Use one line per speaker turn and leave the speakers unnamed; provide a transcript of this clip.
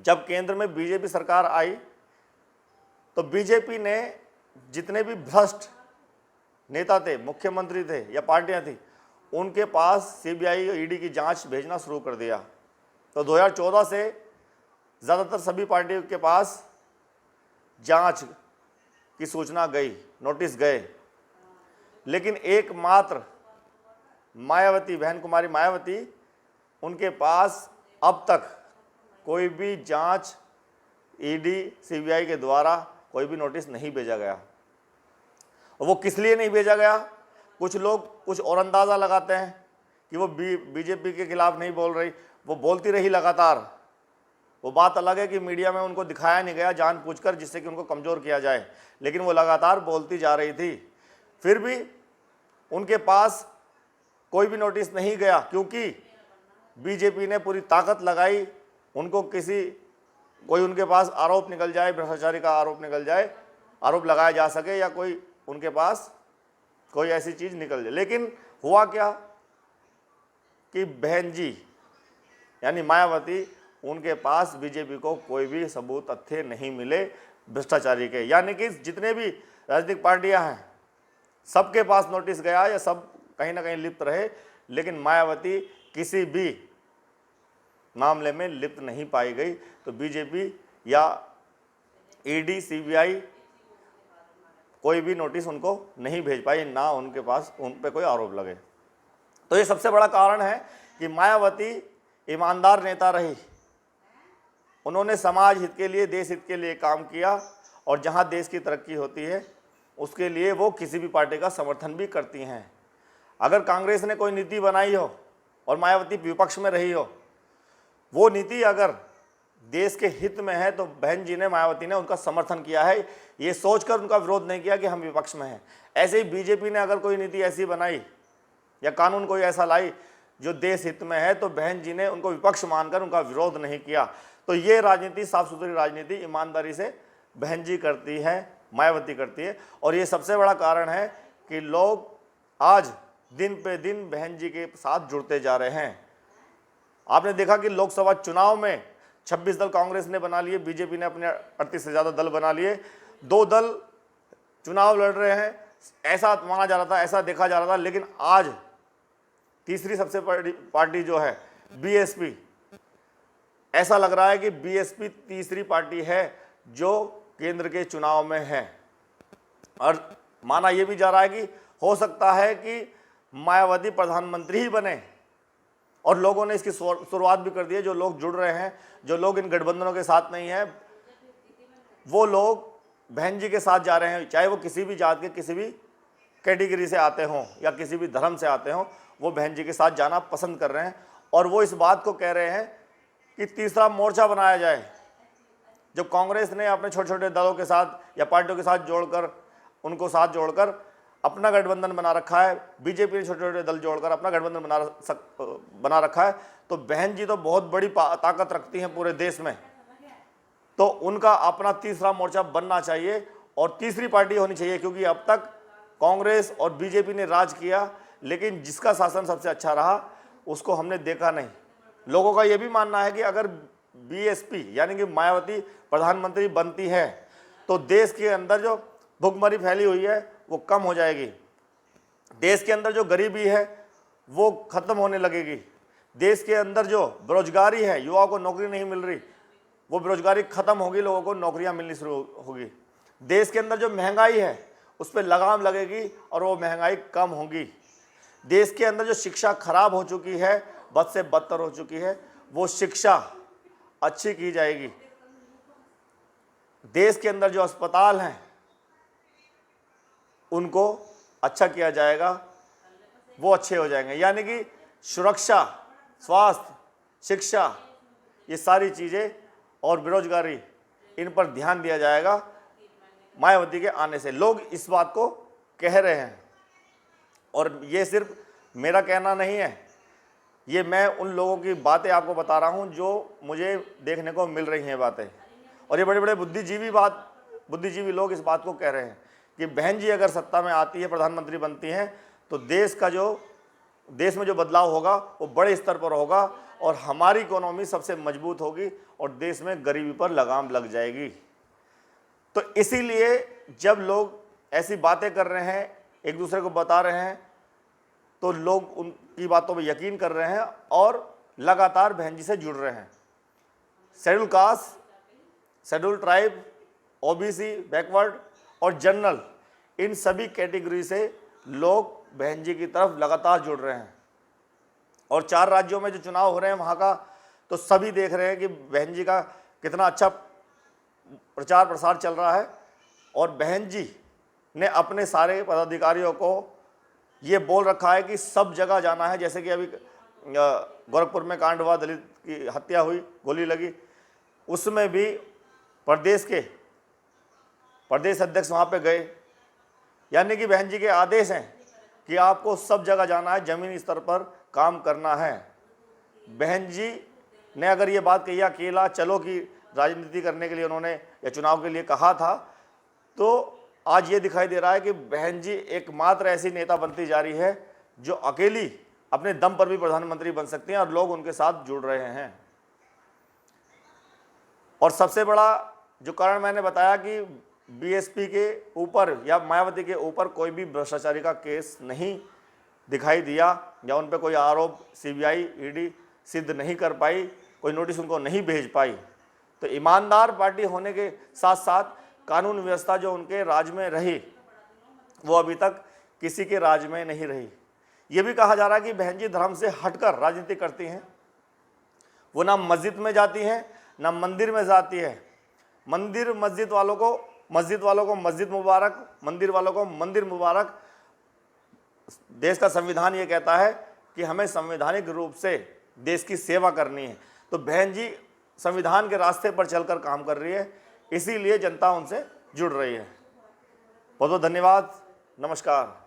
जब केंद्र में बीजेपी सरकार आई तो बीजेपी ने जितने भी भ्रष्ट नेता थे, मुख्यमंत्री थे या पार्टियां थी, उनके पास सीबीआई और ईडी की जांच भेजना शुरू कर दिया। तो 2014 से ज़्यादातर सभी पार्टियों के पास जांच की सूचना गई, नोटिस गए, लेकिन एकमात्र मायावती, बहन कुमारी मायावती, उनके पास अब तक कोई भी जांच ईडी सीबीआई के द्वारा कोई भी नोटिस नहीं भेजा गया। और वो किस लिए नहीं भेजा गया? कुछ लोग कुछ और अंदाज़ा लगाते हैं कि वो बीजेपी के खिलाफ नहीं बोल रही, वो बोलती रही लगातार। वो बात अलग है कि मीडिया में उनको दिखाया नहीं गया जानबूझकर, जिससे कि उनको कमज़ोर किया जाए, लेकिन वो लगातार बोलती जा रही थी। फिर भी उनके पास कोई भी नोटिस नहीं गया, क्योंकि बीजेपी ने पूरी ताकत लगाई उनको कोई उनके पास आरोप निकल जाए, भ्रष्टाचारी का आरोप निकल जाए, आरोप लगाया जा सके, या कोई उनके पास कोई ऐसी चीज़ निकल जाए। लेकिन हुआ क्या कि बहन जी यानी मायावती, उनके पास बीजेपी को कोई भी सबूत तथ्य नहीं मिले भ्रष्टाचारी के। यानी कि जितने भी राजनीतिक पार्टियां हैं सबके पास नोटिस गया या सब कहीं ना कहीं लिप्त रहे, लेकिन मायावती किसी भी मामले में लिप्त नहीं पाई गई। तो बीजेपी या ईडी सीबीआई कोई भी नोटिस उनको नहीं भेज पाई, ना उनके पास उन पे कोई आरोप लगे। तो ये सबसे बड़ा कारण है कि मायावती ईमानदार नेता रही। उन्होंने समाज हित के लिए, देश हित के लिए काम किया, और जहां देश की तरक्की होती है उसके लिए वो किसी भी पार्टी का समर्थन भी करती हैं। अगर कांग्रेस ने कोई नीति बनाई हो और मायावती विपक्ष में रही हो, वो नीति अगर देश के हित में है तो बहन जी ने, मायावती ने उनका समर्थन किया है, ये सोचकर उनका विरोध नहीं किया कि हम विपक्ष में हैं। ऐसे ही बीजेपी ने अगर कोई नीति ऐसी बनाई या कानून कोई ऐसा लाई जो देश हित में है, तो बहन जी ने उनको विपक्ष मानकर उनका विरोध नहीं किया। तो ये राजनीति, साफ सुथरी राजनीति ईमानदारी से बहन जी करती है, मायावती करती है। और ये सबसे बड़ा कारण है कि लोग आज दिन पे दिन बहन जी के साथ जुड़ते जा रहे हैं। आपने देखा कि लोकसभा चुनाव में 26 दल कांग्रेस ने बना लिए, बीजेपी ने अपने 38 से ज़्यादा दल बना लिए। 2 दल चुनाव लड़ रहे हैं, ऐसा माना जा रहा था, ऐसा देखा जा रहा था, लेकिन आज तीसरी सबसे बड़ी पार्टी जो है बीएसपी, ऐसा लग रहा है कि बीएसपी तीसरी पार्टी है जो केंद्र के चुनाव में है। और माना यह भी जा रहा है कि हो सकता है कि मायावती प्रधानमंत्री ही बने, और लोगों ने इसकी शुरुआत भी कर दी है। जो लोग जुड़ रहे हैं, जो लोग इन गठबंधनों के साथ नहीं हैं, वो लोग बहन जी के साथ जा रहे हैं, चाहे वो किसी भी जात के, किसी भी कैटेगरी से आते हों या किसी भी धर्म से आते हों, वो बहन जी के साथ जाना पसंद कर रहे हैं। और वो इस बात को कह रहे हैं कि तीसरा मोर्चा बनाया जाए। जो कांग्रेस ने अपने छोटे छोटे दलों के साथ या पार्टियों के साथ जोड़कर, उनको साथ जोड़कर अपना गठबंधन बना रखा है, बीजेपी ने छोटे छोटे दल जोड़कर अपना गठबंधन बना रखा है, तो बहन जी तो बहुत बड़ी ताकत रखती हैं पूरे देश में। तो उनका अपना तीसरा मोर्चा बनना चाहिए और तीसरी पार्टी होनी चाहिए, क्योंकि अब तक कांग्रेस और बीजेपी ने राज किया, लेकिन जिसका शासन सबसे अच्छा रहा उसको हमने देखा नहीं। लोगों का यह भी मानना है कि अगर बीएसपी यानी कि मायावती प्रधानमंत्री बनती है तो देश के अंदर जो भुखमरी फैली हुई है वो कम हो जाएगी, देश के अंदर जो गरीबी है वो खत्म होने लगेगी, देश के अंदर जो बेरोजगारी है, युवाओं को नौकरी नहीं मिल रही, वो बेरोजगारी खत्म होगी, लोगों को नौकरियां मिलनी शुरू होगी, देश के अंदर जो महंगाई है उस पर लगाम लगेगी और वो महंगाई कम होगी, देश के अंदर जो शिक्षा खराब हो चुकी है, बद से बदतर हो चुकी है, वो शिक्षा अच्छी की जाएगी, देश के अंदर जो अस्पताल हैं उनको अच्छा किया जाएगा, वो अच्छे हो जाएंगे। यानी कि सुरक्षा, स्वास्थ्य, शिक्षा, ये सारी चीज़ें और बेरोजगारी, इन पर ध्यान दिया जाएगा मायावती के आने से। लोग इस बात को कह रहे हैं और ये सिर्फ मेरा कहना नहीं है, ये मैं उन लोगों की बातें आपको बता रहा हूँ जो मुझे देखने को मिल रही हैं बातें। और ये बड़े बड़े बुद्धिजीवी लोग इस बात को कह रहे हैं कि बहन जी अगर सत्ता में आती है, प्रधानमंत्री बनती हैं, तो देश में जो बदलाव होगा वो बड़े स्तर पर होगा और हमारी इकोनॉमी सबसे मजबूत होगी और देश में गरीबी पर लगाम लग जाएगी। तो इसीलिए जब लोग ऐसी बातें कर रहे हैं, एक दूसरे को बता रहे हैं, तो लोग उनकी बातों पर यकीन कर रहे हैं और लगातार बहन जी से जुड़ रहे हैं। Schedule caste, schedule tribe, OBC, backward और जनरल, इन सभी कैटेगरी से लोग बहन जी की तरफ लगातार जुड़ रहे हैं। और 4 राज्यों में जो चुनाव हो रहे हैं वहाँ का तो सभी देख रहे हैं कि बहन जी का कितना अच्छा प्रचार प्रसार चल रहा है। और बहन जी ने अपने सारे पदाधिकारियों को ये बोल रखा है कि सब जगह जाना है। जैसे कि अभी गोरखपुर में कांड हुआ, दलित की हत्या हुई, गोली लगी, उसमें भी प्रदेश अध्यक्ष वहाँ पे गए। यानी कि बहन जी के आदेश हैं कि आपको सब जगह जाना है, ज़मीनी स्तर पर काम करना है। बहन जी ने अगर ये बात कही अकेला चलो कि राजनीति करने के लिए उन्होंने या चुनाव के लिए कहा था, तो आज ये दिखाई दे रहा है कि बहन जी एकमात्र ऐसी नेता बनती जा रही है जो अकेली अपने दम पर भी प्रधानमंत्री बन सकती हैं और लोग उनके साथ जुड़ रहे हैं। और सबसे बड़ा जो कारण मैंने बताया कि बीएसपी के ऊपर या मायावती के ऊपर कोई भी भ्रष्टाचारी का केस नहीं दिखाई दिया या उन पर कोई आरोप सीबीआई ईडी सिद्ध नहीं कर पाई, कोई नोटिस उनको नहीं भेज पाई। तो ईमानदार पार्टी होने के साथ साथ कानून व्यवस्था जो उनके राज में रही वो अभी तक किसी के राज में नहीं रही। ये भी कहा जा रहा है कि बहन जी धर्म से हटकर राजनीति करती हैं। वो ना मस्जिद में जाती हैं ना मंदिर में जाती है। मस्जिद वालों को मस्जिद मुबारक, मंदिर वालों को मंदिर मुबारक। देश का संविधान ये कहता है कि हमें संवैधानिक रूप से देश की सेवा करनी है। तो बहन जी संविधान के रास्ते पर चलकर काम कर रही है, इसीलिए जनता उनसे जुड़ रही है। बहुत बहुत धन्यवाद, नमस्कार।